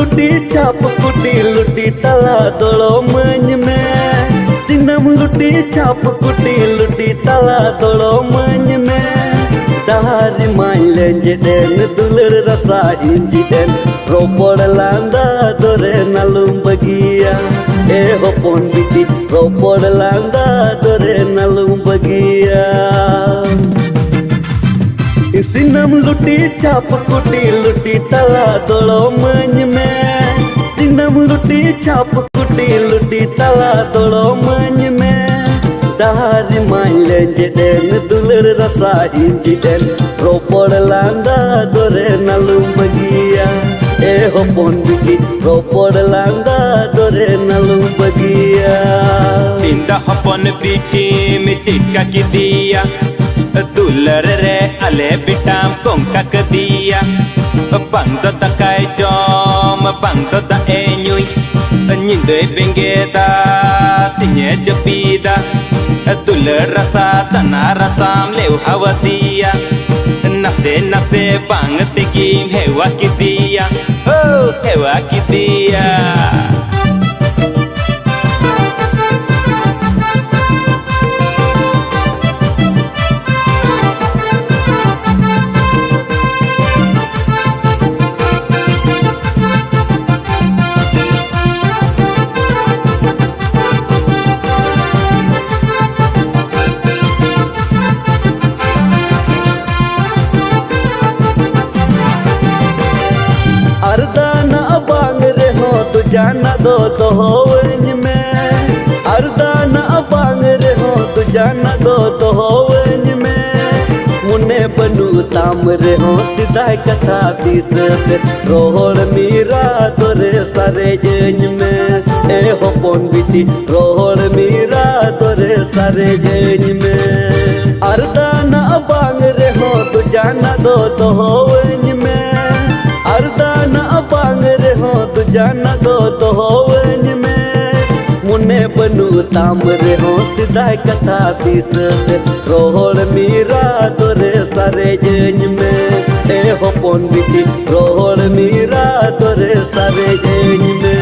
लुटी चाप कुटी लुटी तला दोड़ो मंज में दिनम लुटी चाप कुटी लुटी तला दोड़ो मंज में दारी माइले जेदेन दुलर रसा इंजिदेन रोपड़ लांदा दोरे नलुम बगिया ए होपन बिटी रोपड़ लांदा दोरे नलुम बगिया सिनम लुटी चाप कुटी लुटी तला दोड़ो मंज में सिनम लुटी चाप कुटी लुटी तला दोड़ो मंज में दारी माइले जेदेन दुलर रसा इंजिदेन रोपड़ लांदा दोरे नलुम बगिया ए होपन बिटी रोपड़ लांदा दोरे नलुम बगिया इंदा होपन बिटी में चिका की दिया दुलर रे अले बिटाम कोंका कदिया bangdo ta kai jom bangdo ta enyui nhìn đời bên ghê ta xin nhẹ cho pida duler rasa tana rasam leu hawasia nase bang tegim hewa kidia oh hewa kidia अर्दाना बांग रे हो तू जाना दो होवंज में अर्दाना बांग रे हो तू जाना दो होवंज में मुने बनू ताम रे हो सिदाय कथा दिस रोहड़ मीरा तोरे सारे जंज में ए होपन बिटी रोहड़ मीरा तोरे सारे जंज में अर्दाना बांग रे हो तू जाना दो होवंज में अर्दाना बांग रे हो तू जाना दो होवंज में मुने बनू ताम रे हो सिदाय कथा दिस रोहड़ मीरा तोरे सारे जंज में ए होपन बिटी रोहड़ मीरा तोरे सारे जंज में